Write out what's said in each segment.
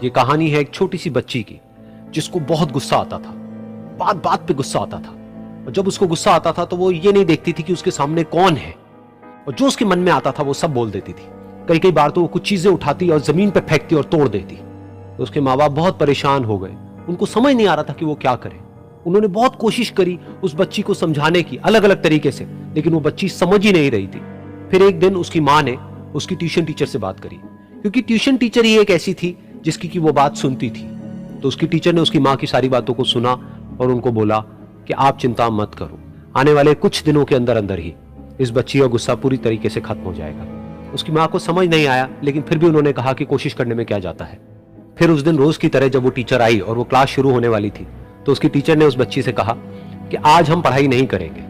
ये कहानी है एक छोटी सी बच्ची की जिसको बहुत गुस्सा आता था, बात बात पे गुस्सा आता था। और जब उसको गुस्सा आता था तो वो ये नहीं देखती थी कि उसके सामने कौन है, और जो उसके मन में आता था वो सब बोल देती थी। कई कई बार तो वो कुछ चीजें उठाती और जमीन पे फेंकती और तोड़ देती। तो उसके माँ बाप बहुत परेशान हो गए, उनको समझ नहीं आ रहा था कि वो क्या करें। उन्होंने बहुत कोशिश करी उस बच्ची को समझाने की अलग अलग तरीके से, लेकिन वो बच्ची समझ ही नहीं रही थी। फिर एक दिन उसकी माँ ने उसकी ट्यूशन टीचर से बात करी, क्योंकि ट्यूशन टीचर ही एक ऐसी थी जिसकी की वो बात सुनती थी। तो उसकी टीचर ने उसकी माँ की सारी बातों को सुना और उनको बोला कि आप चिंता मत करो, आने वाले कुछ दिनों के अंदर अंदर ही इस बच्ची का गुस्सा पूरी तरीके से खत्म हो जाएगा। उसकी माँ को समझ नहीं आया, लेकिन फिर भी उन्होंने कहा कि कोशिश करने में क्या जाता है। फिर उस दिन रोज की तरह जब वो टीचर आई और वो क्लास शुरू होने वाली थी, तो उसकी टीचर ने उस बच्ची से कहा कि आज हम पढ़ाई नहीं करेंगे,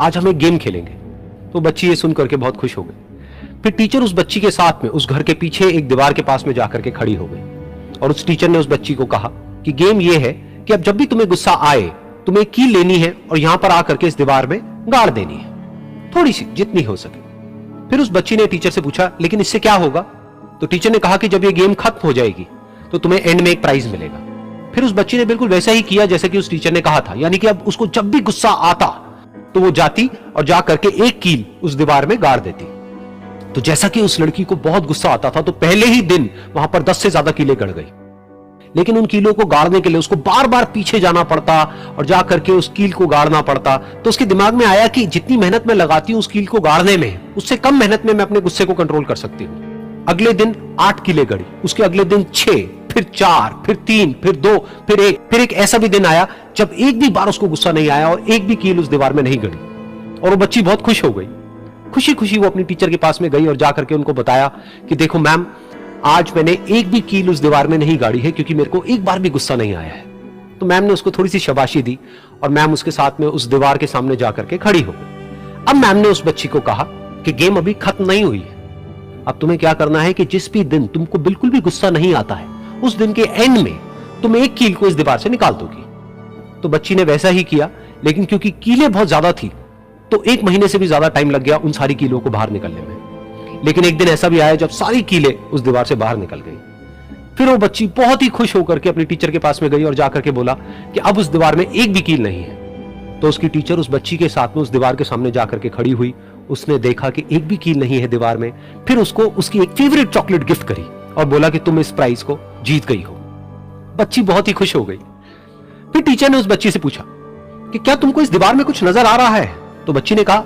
आज हम एक गेम खेलेंगे। तो बच्ची ये सुन करके बहुत खुश हो गई। फिर टीचर उस बच्ची के साथ में उस घर के पीछे एक दीवार के पास में जाकर के खड़ी हो गई और उस टीचर ने उस बच्ची को कहा कि गेम ये है कि अब जब भी तुम्हें गुस्सा आए, तुम्हें कील लेनी है और यहां पर आकर के इस दीवार में गाड़ देनी है, थोड़ी सी, जितनी हो सके। फिर उस बच्ची ने टीचर से पूछा, लेकिन इससे क्या होगा? तो टीचर ने कहा कि जब ये गेम खत्म हो जाएगी तो तुम्हें एंड में एक प्राइज मिलेगा। फिर उस बच्ची ने बिल्कुल वैसा ही किया जैसे कि उस टीचर ने कहा था, यानी कि अब उसको जब भी गुस्सा आता तो वो जाती और जा करके एक कील उस दीवार में गाड़ देती। तो जैसा कि उस लड़की को बहुत गुस्सा आता था, तो पहले ही दिन वहां पर 10 से ज्यादा कीलें गड़ गई। लेकिन उन कीलों को गाड़ने के लिए उसको बार बार पीछे जाना पड़ता और जा करके उस कील को गाड़ना पड़ता। तो उसके दिमाग में आया कि जितनी मेहनत मैं लगाती हूं उस कील को गाड़ने में, उससे कम मेहनत में मैं अपने गुस्से को कंट्रोल कर सकती हूं। अगले दिन 8 कीलें गड़ी, उसके अगले दिन 6, फिर 4, फिर 3, फिर 2, फिर 1। फिर एक ऐसा भी दिन आया जब एक भी बार उसको गुस्सा नहीं आया और एक भी कील उस दीवार में नहीं गड़ी, और वो बच्ची बहुत खुश हो गई। खुशी खुशी वो अपनी टीचर के पास में गई और जाकर के उनको बताया कि देखो मैम, आज मैंने एक भी कील उस दीवार में नहीं गाड़ी है क्योंकि मेरे को एक बार भी गुस्सा नहीं आया है। तो मैम ने उसको थोड़ी सी शाबाशी दी और मैम उसके साथ में उस दीवार के सामने जाकर के खड़ी हो गई। अब मैम ने उस बच्ची को कहा कि गेम अभी खत्म नहीं हुई है, अब तुम्हें क्या करना है कि जिस भी दिन तुमको बिल्कुल भी गुस्सा नहीं आता है, उस दिन के एंड में तुम एक कील को इस दीवार से निकाल दोगी। तो बच्ची ने वैसा ही किया, लेकिन क्योंकि कीलें बहुत ज्यादा थी तो 1 महीने से भी ज्यादा टाइम लग गया उन सारी कीलों को बाहर निकलने में। लेकिन एक दिन ऐसा भी आया जब सारी कीलें उस दीवार से बाहर निकल गई। फिर वो बच्ची बहुत ही खुश होकर के अपनी टीचर के पास में गई और जाकर के बोला कि अब उस दीवार में एक भी कील नहीं है। तो उसकी टीचर उस बच्ची के साथ में उस दीवार के सामने जाकर के खड़ी हुई। उसने देखा कि एक भी कील नहीं है दीवार में। फिर उसको उसकी एक फेवरेट चॉकलेट गिफ्ट करी और बोला कि तुम इस प्राइज को जीत गई हो। बच्ची बहुत ही खुश हो गई। फिर टीचर ने उस बच्ची से पूछा कि क्या तुमको इस दीवार में कुछ नजर आ रहा है? तो बच्ची ने कहा,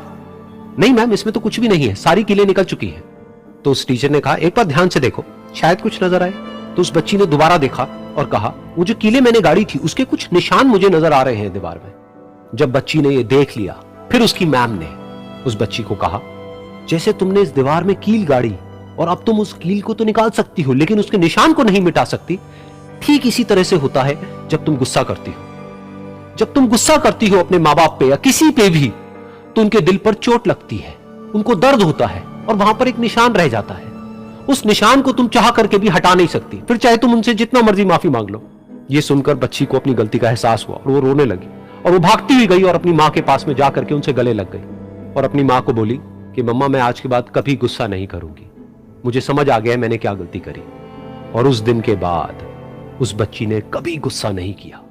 नहीं मैम, इसमें तो कुछ भी नहीं है, सारी कीलें निकल चुकी हैं। तो उस टीचर ने कहा, एक बार ध्यान से देखो, शायद कुछ नजर आए। तो उस बच्ची ने दोबारा देखा और कहा, वो जो कीलें मैंने गाड़ी थी उसके कुछ निशान मुझे नजर आ रहे हैं दीवार में। जब बच्ची ने ये देख लिया, फिर उसकी मैम ने उस बच्ची को कहा, जैसे तुमने इस दीवार में कील गाड़ी और अब तुम उस कील को तो निकाल सकती हो लेकिन उसके निशान को नहीं मिटा सकती, ठीक इसी तरह से होता है जब तुम गुस्सा करती हो। जब तुम गुस्सा करती हो अपने माँ बाप पे या किसी पे भी, तो उनके दिल पर चोट लगती है, उनको दर्द होता है और वहां पर एक निशान रह जाता है। उस निशान को तुम चाह करके भी हटा नहीं सकती, फिर चाहे तुम उनसे जितना मर्जी माफी मांग लो। ये सुनकर बच्ची को अपनी गलती का एहसास हुआ और वो रोने लगी और वो भागती हुई गई और अपनी माँ के पास में जाकर के उनसे गले लग गई और अपनी माँ को बोली कि मम्मा, मैं आज के बाद कभी गुस्सा नहीं करूंगी, मुझे समझ आ गया मैंने क्या गलती करी। और उस दिन के बाद उस बच्ची ने कभी गुस्सा नहीं किया।